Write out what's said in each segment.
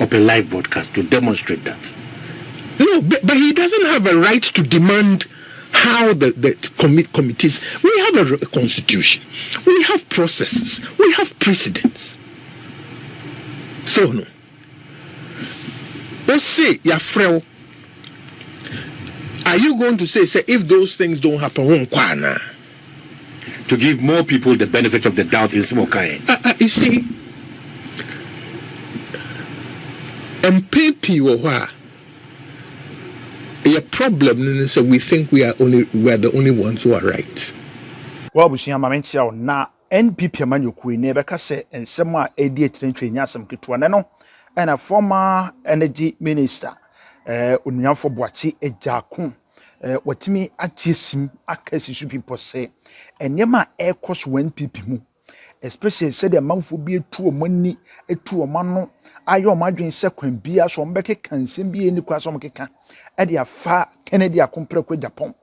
Of a live broadcast to demonstrate that. No, but he doesn't have a right to demand how the committees. We have a constitution. We have processes. We have precedents. So no. Let's say Yafreo. Are you going to say if those things don't happen, to give more people the benefit of the doubt in Simokai? You see, MPP a problem is that we think we are the only ones who are right. Well, we see a moment na NPP manyoku never say and some AD train yasam kitwaneno and a former energy minister Unyam for Boakye Agyarko what me atisim akasi people say and yema air cost when people mu especially said the man for be to money a to a man ayo madwin sekwan bia so mbeke kansem bia ni kwa so mkeka e dia fa Kennedy akompre kwa Agyapong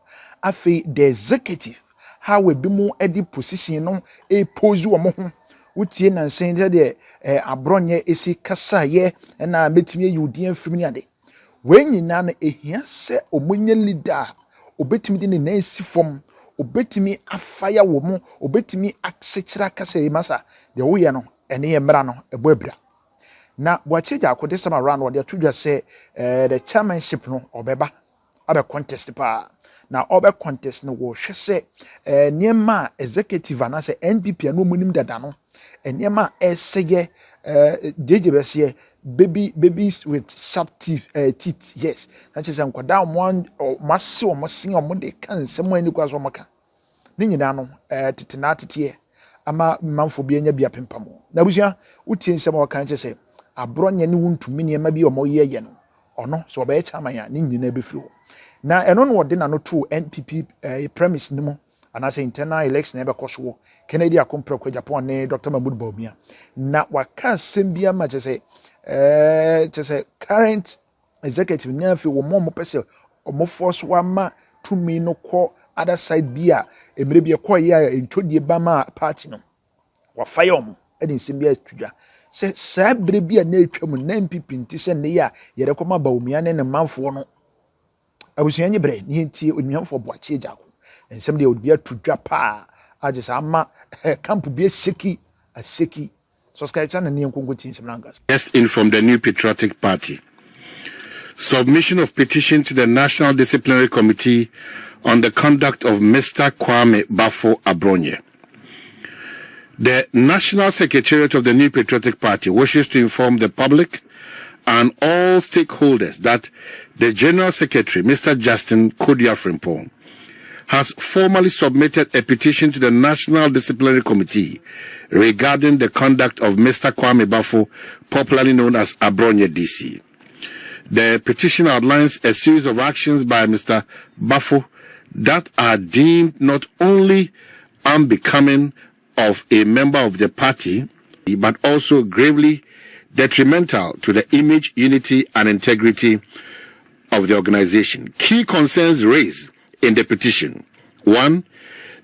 afi the executive how we be mu edi position no e pose wo mo ho utie na nsen de Abronye esi kasa ye na betimi ayudin afimi ade we nyina na ehia se omonye leader obetimi de ne nansi fom obetimi afaya wo mo obetimi aksechira kasa e masa de wo ye no ene ye mra no ebo abira na Boakye Agyarko this time around what they told you say the chairmanship no obeba abe contest pa na obe contest no wo hwe se niema executive na say NPP no munim dada no niema eseye JJBC babies with sharp teeth yes that is nkwada one or masse or masin or de kan sem ani kwa so maka ni nyina no tetena tetie ama manfo bia nya bia pempamo na busia utie nsem o kan che say Abronye ni wuntumi niema bi omoyeye no ono so obe chairman ya ni nyina befiri ho na eno no wode na no to NPP premise ni mo ana say internal election ebe koso Kennedy akompre kwa Japan ne Dr. Bawumia na waka sembia ma che say current executive nyafi wo mo pese omo force wa ma tumi no ko other side bia emre bia ko ya entodie ba ma party no wa fire omo edin sembia tudwa se sabre bia na atwam na MPP nti se ne ya yere koma Bawumia ne manfo no abusuanye bre ni ntie onyanfo Boakye Agyarko ensem de odbia tudwa pa agesa ama camp bia sheki a sheki so skaicha na nyenkongo tin semnangas. Just in from the New Patriotic Party. Submission of petition to the National Disciplinary Committee on the conduct of Mr. Kwame Bafo Abronye. The National Secretariat of the New Patriotic Party wishes to inform the public and all stakeholders that the General Secretary, Mr. Justin Kodia Frimpong, has formally submitted a petition to the National Disciplinary Committee regarding the conduct of Mr. Kwame Bafo, popularly known as Abronye DC. The petition outlines a series of actions by Mr. Bafo that are deemed not only unbecoming of a member of the party, but also gravely detrimental to the image, unity, and integrity of the organization. Key concerns raised in the petition: 1.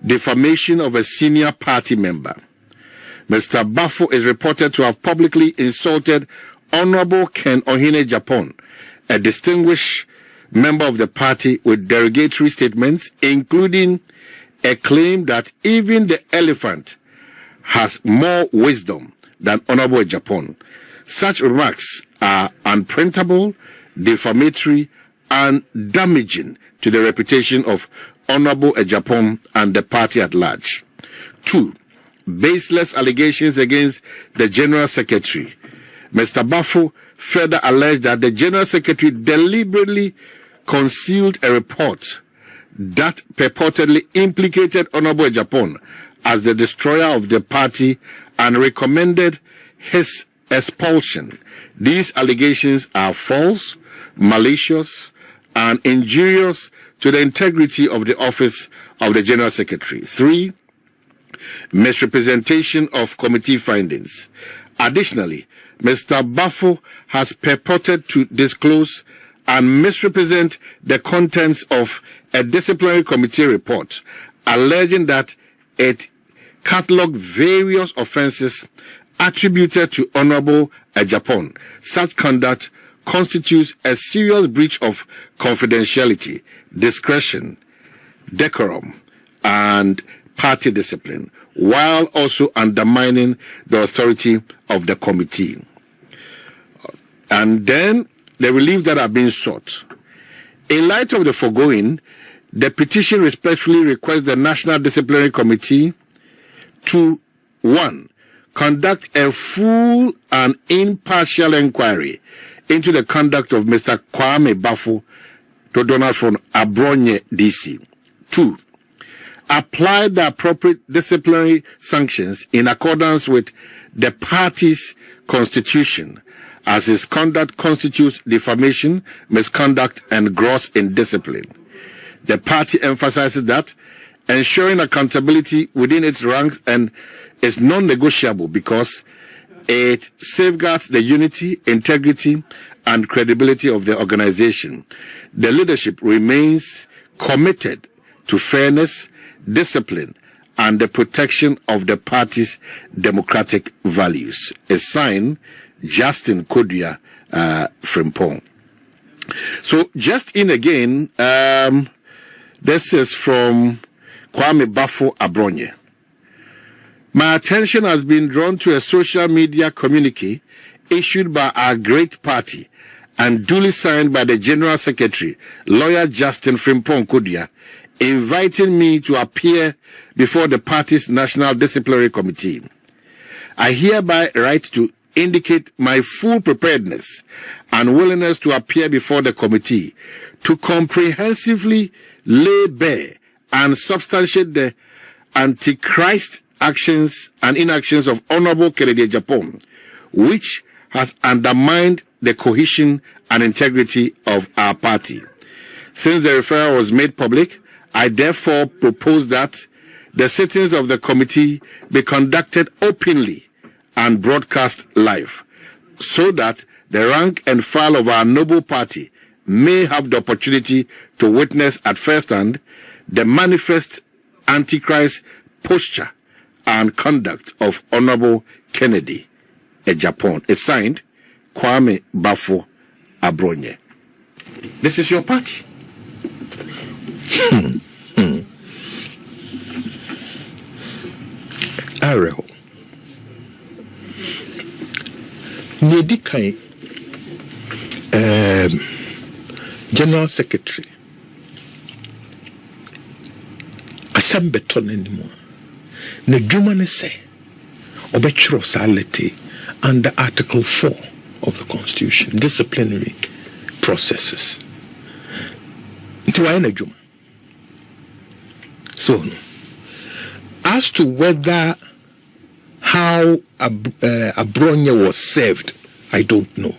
Defamation of a senior party member. Mr. Bafo is reported to have publicly insulted Honorable Ken Ohene Agyapong, a distinguished member of the party, with derogatory statements, including a claim that even the elephant has more wisdom than Honorable Agyapong. Such remarks are unprintable, defamatory, and damaging to the reputation of Honorable Agyapong and the party at large. 2. Baseless allegations against the General Secretary. Mr. Bafo further alleged that the General Secretary deliberately concealed a report that purportedly implicated Honorable Agyapong as the destroyer of the party and recommended his expulsion. These allegations are false, malicious, and injurious to the integrity of the office of the General Secretary. 3. Misrepresentation of committee findings. Additionally, Mr. Bafo has purported to disclose and misrepresent the contents of a disciplinary committee report, alleging that it catalogued various offenses attributed to Honorable Agyapong. Such conduct constitutes a serious breach of confidentiality, discretion, decorum, and party discipline, while also undermining the authority of the committee. And then the relief that have been sought. In light of the foregoing, the petition respectfully requests the National Disciplinary Committee to 1. Conduct a full and impartial inquiry into the conduct of Mr. Kwame Bafo Dodona from Abronye DC. 2. Apply the appropriate disciplinary sanctions in accordance with the party's constitution, as his conduct constitutes defamation, misconduct, and gross indiscipline. The party emphasizes that ensuring accountability within its ranks and is non-negotiable because it safeguards the unity, integrity, and credibility of the organization. The leadership remains committed to fairness, discipline, and the protection of the party's democratic values. A sign, Justin Kodua Frimpong. So just in again, this is from Kwame Bafo Abronye. My attention has been drawn to a social media communique issued by our great party and duly signed by the General Secretary, Lawyer Justin Frimpong Kodua, inviting me to appear before the party's National Disciplinary Committee. I hereby write to indicate my full preparedness and willingness to appear before the committee to comprehensively lay bare and substantiate the antichrist actions and inactions of Honorable Kennedy Agyapong, which has undermined the cohesion and integrity of our party. Since the referral was made public, I therefore propose that the sittings of the committee be conducted openly and broadcast live, so that the rank and file of our noble party may have the opportunity to witness at first hand the manifest antichrist posture and conduct of Honorable Kennedy Agyapong. It's signed, Kwame Bafo Abronye. This is your party. Ariel. Nedikai General Secretary Asambeton anymore. Ne Jumane say Obetro Sality under Article 4 of the Constitution, disciplinary processes. Ntiwaye Juma. So as to whether how Abronye was served, I don't know.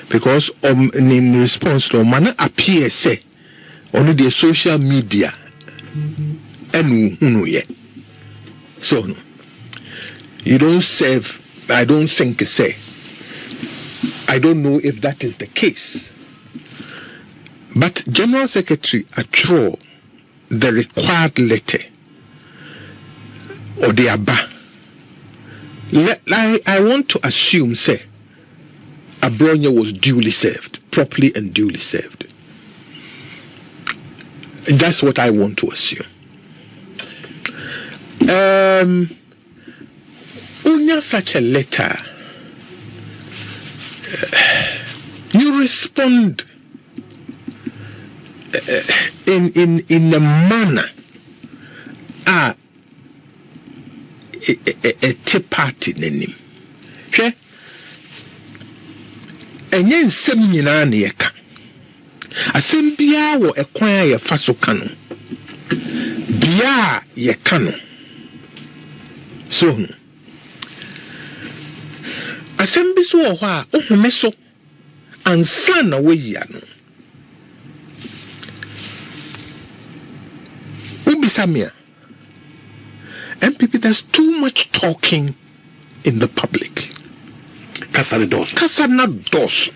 Because in response to man appear say on the social media so no, you don't serve. I don't think say. I don't know if that is the case. But General Secretary Atro the required letter or the ABA. I want to assume, say, Abronye was duly served, properly and duly served. That's what I want to assume. Unya such a letter, you respond in a manner a tea party name. She enye nsem nyina na yeka asem bia wo ekwan ye faso kanu bia ye kanu so asem bi so ho a ohome so ansa na woyia no ubisamia MPP, there's too much talking in the public. Kasana dos.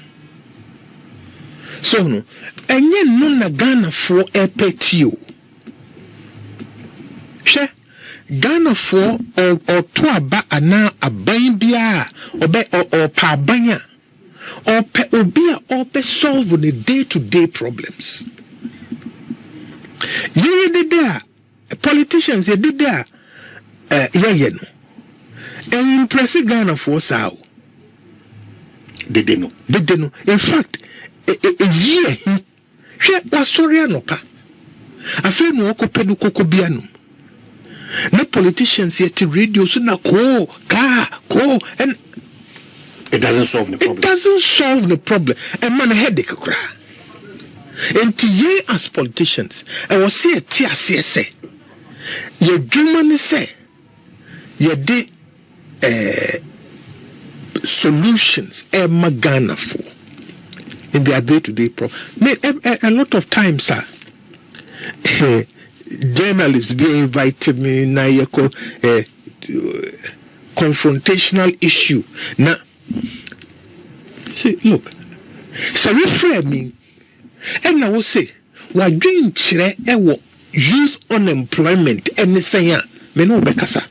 So no, enye no na Ghana for epetio. She Ghana for or to aba ana aban bia or pa banya or pe obia or pe solve the day-to-day problems. You did there, politicians, you did there, no. And impress Ghana for sao. They didn't know. In fact, a year, she was sorry, no pa. I feel no copedu cocobiano. No politicians yet to radio so na ko, and it doesn't solve the problem. It doesn't solve the problem. And man headache cry. And to ye as politicians, I was say tia say, ye Germany say, ye de solutions Magana for in their day-to-day problem. A lot of times, sir, journalists be invited me na yeko confrontational issue. Now, see, look, so reframing, and I will say, we're doing chire ewo youth unemployment and say me no bekasa.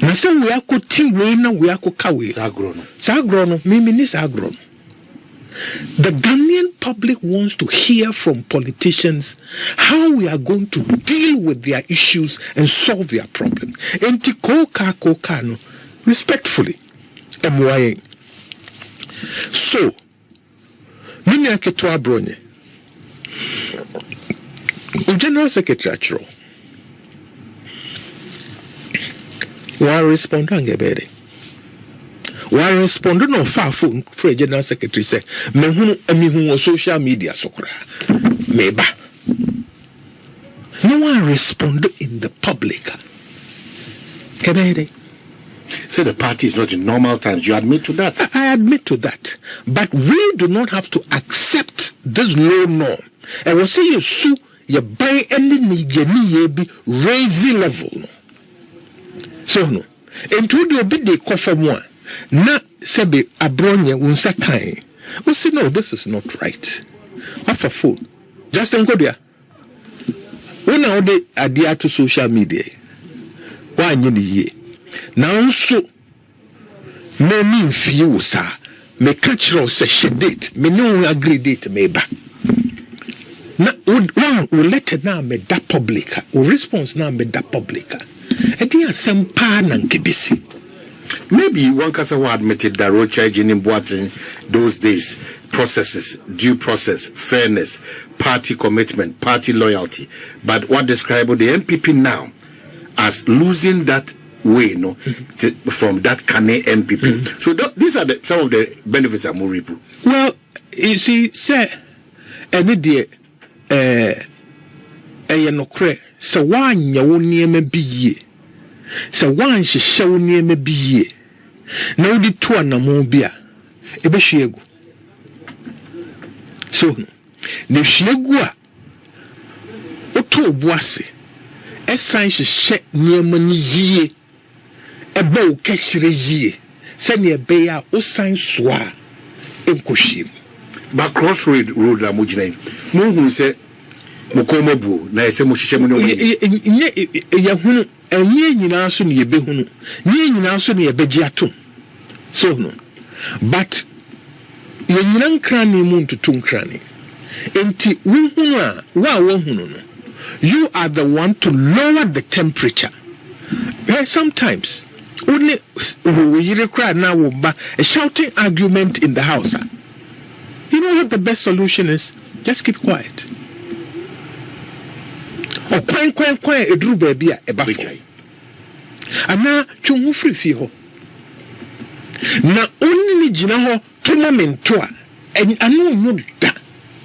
Na so we akoti we na we akoka we sagrono mimi ni sagrono. The Ghanaian public wants to hear from politicians how we are going to deal with their issues and solve their problems. Enti koka no respectfully MYA. So mimi aketo Abronye General Secretary Achro wa respond angebere. Wa respond no fa phone for General Secretary say me hu on social media sokra meba. No one respond in the public. Kebere. Say the party is not in normal times. You admit to that? I admit to that. But we do not have to accept this low norm. I will say you sue you buy any ni be raising level. So no. And to do a bit de coffee one. Na sebe Abronye unsa kind. We say no, this is not right. Off a phone. Just go there. When I de adhere to social media. Why you the year? Now so me mean few sir. Me catch row say she date. Me no agree date me ba. Na one will let it now me da publica. Or response now me da publica. Edi asem pa na nkebisi. Maybe one person who admitted that Rocha Jinin Boatin those days, processes, due process, fairness, party commitment, party loyalty. But what described the MPP now as losing that way, no, from that Kane MPP. So these are some of the benefits of Muripu. Well, you see, say, any day, no cre, so one your name be ye. So one she show near me be ye. Now the two and no beer. Ebe shiegu. So the shiegua Oto Boase. A sign she shed near money ye. A bow catch ye. Send ye bear o sign swa in Kushim. But crossroad road la mujine. Mungu say Mukomobu, na ese mushishemu yahunu enye nyina so ne yebehunu nye nyina so ne yebegiatom so no but ye nyina nkrani mu ntutu nkrani enti wuhunu a wa wohunu no you are the one to lower the temperature. Sometimes only you cry now a shouting argument in the house. You know what the best solution is? Just keep quiet. O kwen edru baby a ebafo ana twonhu free ho na onni gina ho tournament a anu no da.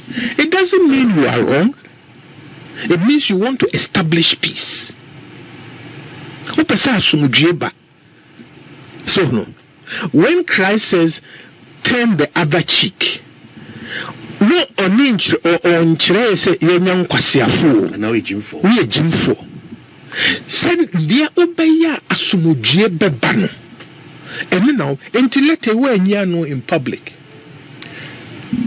It doesn't mean you are wrong. It means you want to establish peace. Opesa asumdweba. So no, when Christ says turn the other cheek, no oninch or on chere say yenyan kwasiafo na we jimfo send dia obeya asumudwie beba no and now until let away no in public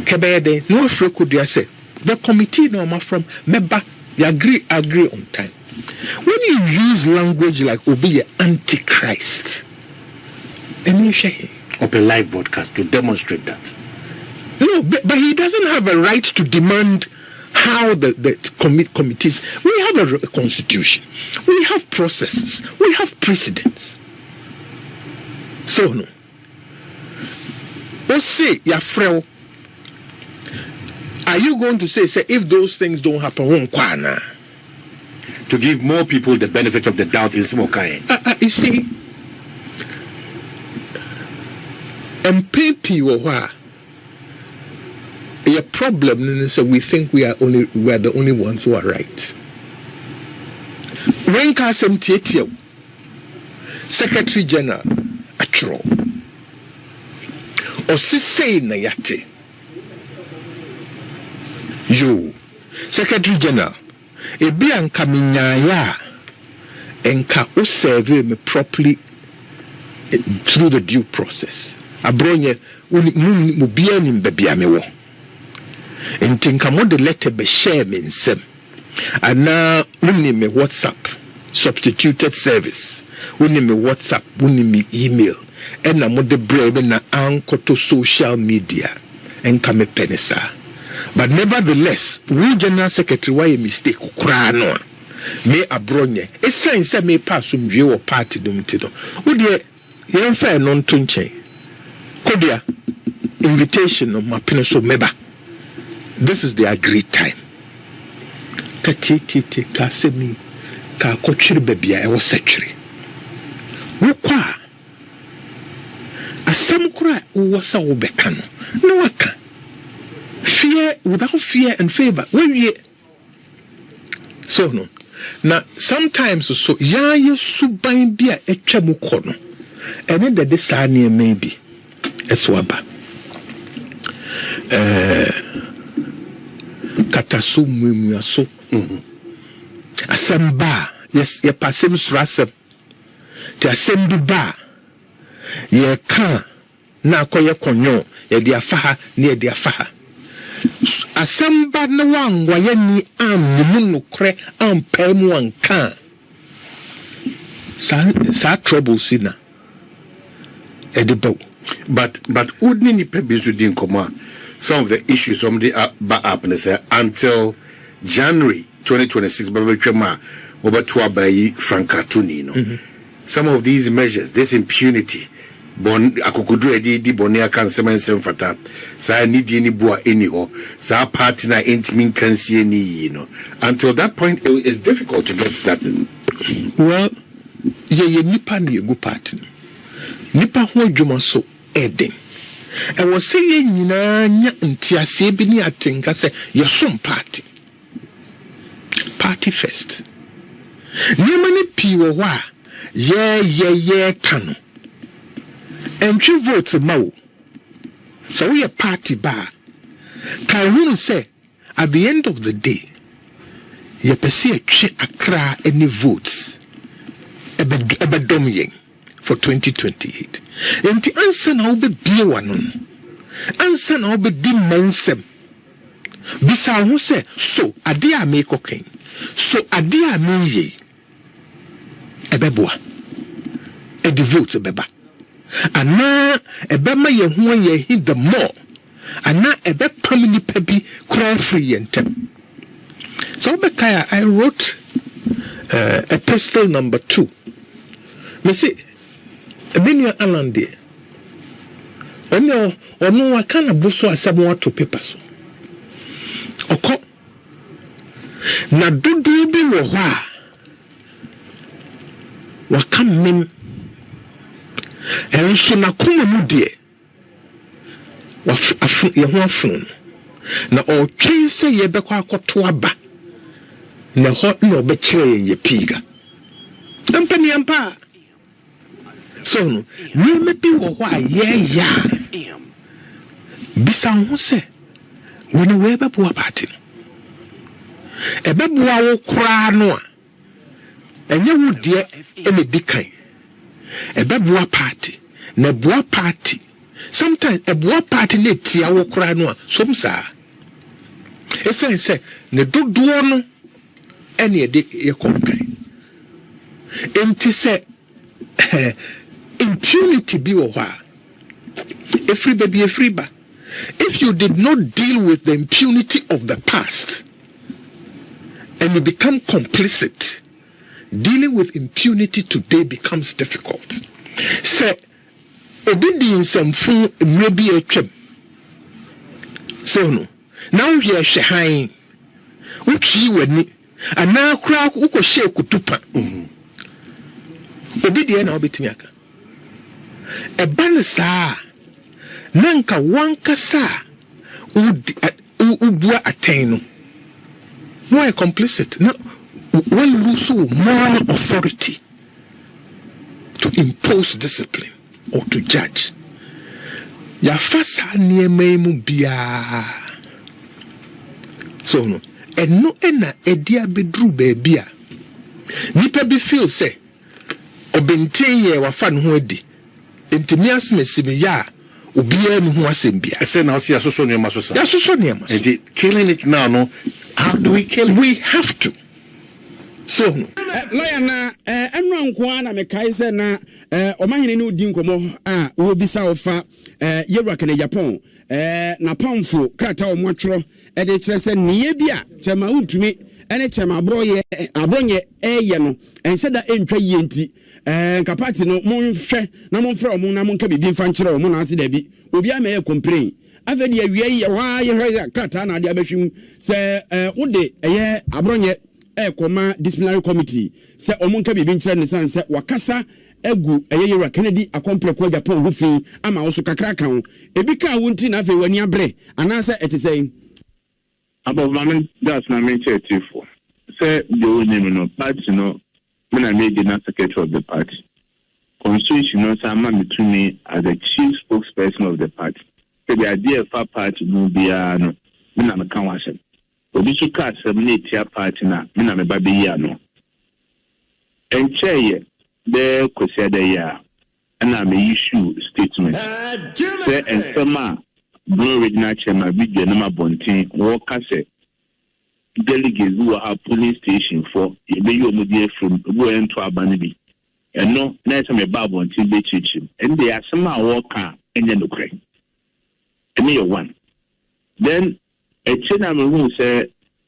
kebede no afreku dia say the committee no ma from member we agree on time When you use language like Obi Antichrist, and you say of a live broadcast to demonstrate that. No, but he doesn't have a right to demand how the committees. We have a constitution, we have processes, we have precedents. So no. Let's say Yafrel. Are you going to say if those things don't happen, to give more people the benefit of the doubt in Smokai? You see, MPP or a problem is that we think we are the only ones who are right. When Kasem Tietio, Secretary General, Atro, or Sisei Nayate, you, Secretary General, Ebian Kaminyaya, and Ka serve me properly through the due process. Abronye, Mubian in Babiamewo. And think I'm the letter be share me in sem. And now we me WhatsApp substituted service. We me WhatsApp, we me email. And I'm the brave na anchor to social media and come a penisa. But nevertheless, we General Secretary why a mistake no me Abronye. A sign say me pass some view or party dumtido. Would ye young fair non tunche? Kodia invitation of my peninsula meba. This is the agreed time. Katiti kasemi ka kochiri bebia e wasachiri. Wukwa asam kura wasa wobekano. No waka. Fear without fear and favor. Where ye? So no. Now sometimes so ya subain bia etwa mukono. And then the desani maybe eswaba. Katasu mwimuaso asamba yes ye pasem surasem ti asem ba ye kan na akoye konyo ye dia faha ne ye dia faha asamba na wangwa ye ni amunu kre ampemu anka sa trouble sina edibo but udni ni pebizu din koma. Some of the issues somebody back up and say until January 2026, some of these measures, this impunity, akukudru di bonia kan semen sem fata, sa nidi ni bua eniho, sa partner intimin kansi ni until that point it's difficult to get that. Well, ye nipa ni go partner. Nipa ho dwuma so eden. And was saying, Ntia Bini, I think I say, you're some party first. Nemani Piwa, yeah, cano. And 2 votes a mo. So we a party bar. Can say, at the end of the day, you perceive a cry any votes, a bedoming for 2028. And the answer now be one. Answer now be dimensem. Bisa who say, so adia me cocaine. So adia me ye. Ebeboa. E devote beba. And now ebema ye who ye hit the more. And now ebe pamini pebi cry free and tem. So Bekaya, I wrote epistle number 2. Me say, Emmanuel Alan there. Ono I can't buso asamo to papers. Oko na dudu bi wo ho a wakam nim enso na koma mu de wafu ye ho afun na o twen se ye bekọ akoto aba na ho na obekire ye piga dampani ampa. So no, me be wo wa yeah. Bisa ho se, when we be bo party. E be bo wo kra no a. Enye wo de e me dikan. E be bo party. Na bo party. Sometimes e bo party na tia wo kra no a, som sa. E say ne dodo no ene de ye konkan. enti say impunity be oha. Efriba. If you did not deal with the impunity of the past and you become complicit, dealing with impunity today becomes difficult. Say, obedience and fun maybe a trip. So no. Now we are shahain. Uchi weni. And now crowd uko she kutupa. Obedience na obetimiaka. E banasa. Nanka wanka sa ubua ateno. Why complicit? Now one lose moral authority to impose discipline or to judge. Ya fasa niememu biya. So no, eno ena edia bedru bebia. Nipa bi feel say obentenye wafan ho edi. Entimi asmesime ya obiya mu ho asembia. Say now see asoso niema so sa. Ya asoso niema. And killing it now no. How do we kill it? We have to. So lawyer na enro nko na mekai se na omahene ne odi nkomo a wo bisa ofa yewura kana Agyapong na pamfo krata omwatro e de kire se niye bia chema untumi ene chema Abronye eye no enhyeda entwa yenti kapati no monhwe na monfrɛ omo na monka bibi mfa nkyerɛ omo na ase da bi obi ama ye complain afedi awie ye wa ye krata na ade abahwim se wode eye Abronye Koma Disciplinary Committee say omonka bibi nkyerɛ ne san sɛ wakasa egu yewura Kennedy akompleko Agyapong ho fi ama wo so kakra kan ebi ka wonti na afei wani abre anase etesɛn above man that's na me chairful say the only no party no me na me the secretary of the party constitution no say man to me as the chief spokesperson of the party say the idea of party no bia no me na me kan wasem obi su ka asɛm tia party na me na me ba be ya no encheye de kwesiada ya ana me issue statement say ensema bro regional chairman video na mabontin wo ka say delegates who are police station for e be yo mudie from go into abani bi eno na say me ba bontin be chichim and they asema wo ka enye no kre ene ye one then Echena me who say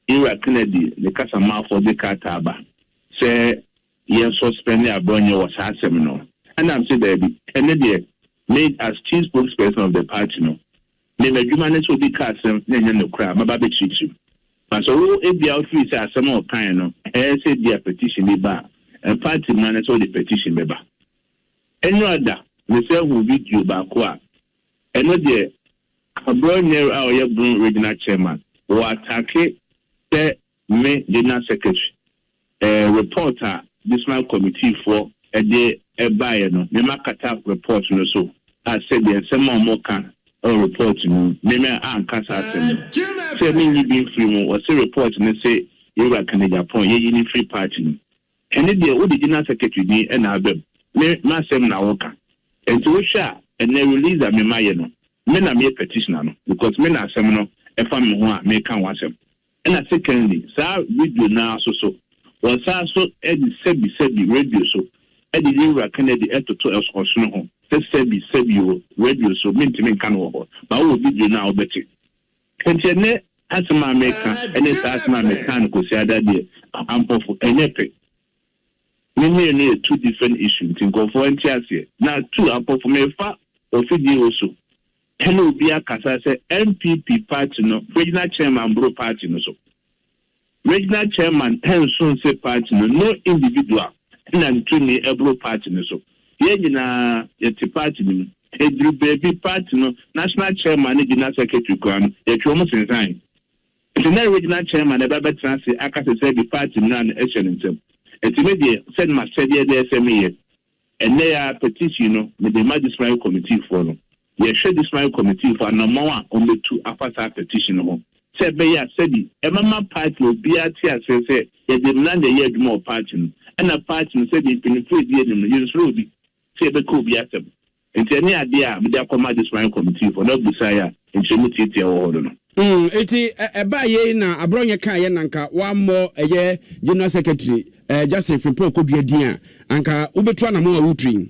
Ira Kennedy the kasama for the kataba say yes suspend Abronye was asem no and I'm say that Kennedy made as chief spokesperson of the party no me medwuma so di kasem na nya no kra maba be chichi but so e bia office asem o kan no say dia petition be ba and party man so the petition be ba any other we say who video ba ko a eno de Abronye our Abbron regional chairman or attack the me general secretary reporter dismal committee for a day a buyer no me makata report no so I said the some more can report no me an kasa say me be free or say report no say you are can Agyapong ye free party and the general secretary ni and abem me masem na woka and to sha and they release a me no me na me petition no because me na asem no e fa me ho a me kan wasem and secondly sa video na so was so e di sebi radio so e di Yewura Kennedy etoto esono ho sebi radio so me ntimi kan wo ba wo video na obeti kentene asema me kan ene sa asema me kan ko si adade ampofo enepe me ne two different issues in go for entiase na two ampofo me fa ofidi also hello bia kasa say MPP party no regional chairman bro party no so regional chairman Henson say party no individual na ntuni ebro party no so ye nyina yeti party no edru baby party no national chairman ni general secretary kwan ye twomo sensan the regional chairman eba betra say akase say the party no na echenintem etimedie send ma said ye dey seme and they petition no with the Disciplinary committee for no ye share Disciplinary committee for number 1 on the 2 after petition no say be ya said e mama party obi ati ase say ye dey land the year more party and a party say the penetrate the no you so be say be ko bi atem enti any ade a me dey come Disciplinary committee for no desire enchemiti tie wo no eti eba ye na Abronye kan ye nanka wa mo eye general secretary Justin Frimpo Kodua Dia anka ubetua na mo a wutrin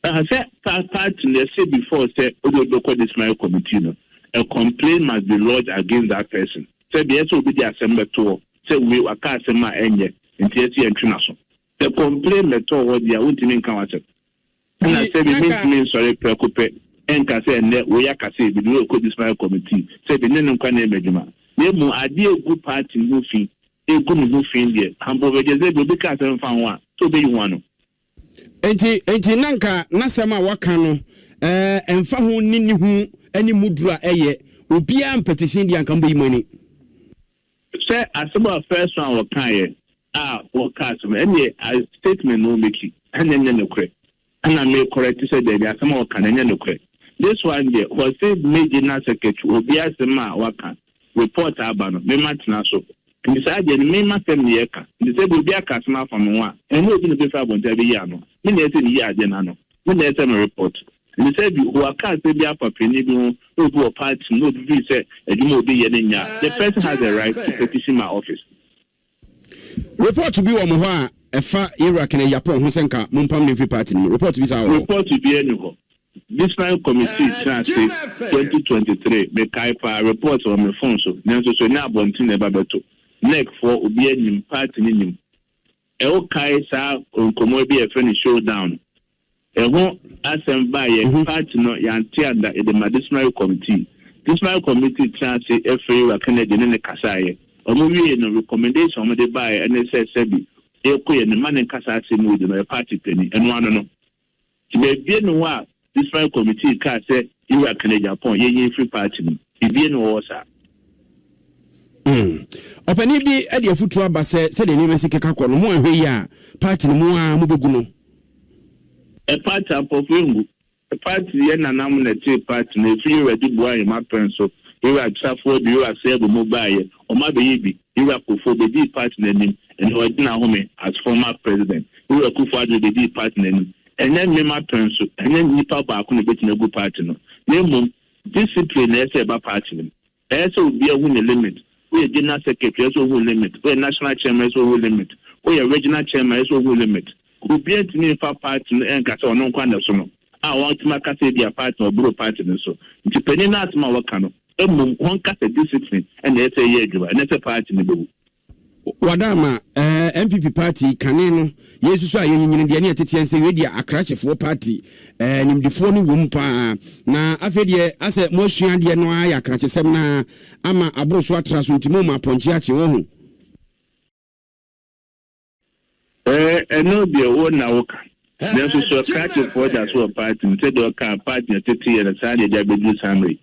say part they say before say local disciplinary committee no a complaint must be lodged against that person say the so be the assembly to say we aka asema enye ntiesi entwina so the complaint meto what dia untimi kan wase na say be mean sorry preoccupy enka say ne we aka say be local disciplinary committee say be ne nkwa na emedwuma ne mu ade egu party no fi egu no fi ndie hambo be je be ka say mfa ho a so be you wano enti nanka nasema waka no emfa ho nini hu ani mudura eye obia petition dia nka mbo yimani say asema first one waka waka so any statement no make it enye no kre ana me correct say there asema waka enye no kre this one there was say major na secretary obia asema waka report abano me matina so Inside the main master Nieka, the table be a customer from one, and no in the Fabon Taviano. When they say the Agenano, when they send a report. And they said, who are cast to be up a penny, who do a part, no visa, and you will be in ya. The person has a right to petition my office. Report to be on Moha, a far Iraq and Agyapong, Husenka, Mumpam Party. Report to be our report to be anyhow. This time committee transfer 2023, the Kaipa reports on the phone, so Nancy now Bontin Babato. Next for Ubian party in him. El Kaisa on Comobi a friendly showdown. A won't assemble by a party no Yantianda in the medicinal committee. This my committee transfer FA Canadian in the Kasai. A movie and a recommendation on the buy and they said Sebi. Elko and the man in Kasasi mood in a party penny and one no. To be no what this my committee can say you are Canadian upon ye free party. If you know what's Opani bi e de futu aba se de ni mesi keka ko no mo ahwe yi a party no mo a mo begu no e party apofungu e party ye nanam na te party na fi ready boy ma penso we were trafo bi we say go mobile o ma be yi bi we were kofo be di party na nim and we did na home as former president we were kofo ado be di party na nim and then me ma penso and then nipa ba ko na beti na go party no na mum discipline na say ba party no e so bi a hu na limit we general secretary so who limit we national chairman so who limit we regional chairman so who limit we be antini fa party en ka so no kwanda so no a want ma ka say dia party or bro party so nti pani na atma waka no emum won ka say discipline and they say ye adwa and say party ne bewu wadama MPP party kaneno yesu so ayenyini de ne atete nse we dia akrachefo party nimdifo no wom pa na afedie ase mo sua de no aya akrachesem na ama abro so atra so ntimo ma ponche ache wo hu no de wo na woka then so akrachefo da so party nte de ka party atete ye na sa de jabedu samri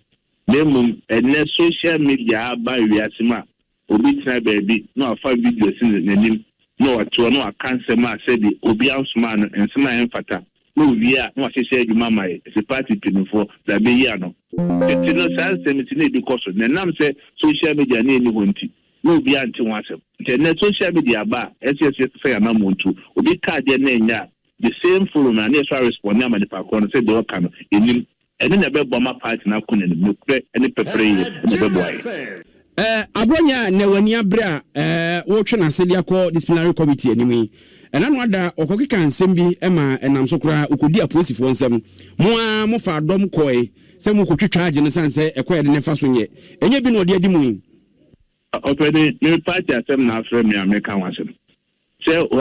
nemum ene social media ba wiasema obi try baby no afa videos in nim no ato no akanse ma said obi ansuma no ensema enfata no via no ahye adwuma mai se party pinfo da be ya no eti no sense me bi koso na nam say social media na eni honti no obi anti wasem na social media ba ss say na montu obi card na enya the same forum na na so respond na ma de pa ko no say de waka no enim eni na be boma party na kunu no pre eni pepere ye na be boy Abronye na wani abra wo twe na sede akọ disciplinary committee animi ena no ada okokeka nsem bi ema enam so kura okodi aposifo nsem mo fa dom koi se mo kotwetwa age ne sanse ekoye de ne fa so nye enye bi no de adi mu opede me party asem na afre me ameka wasem se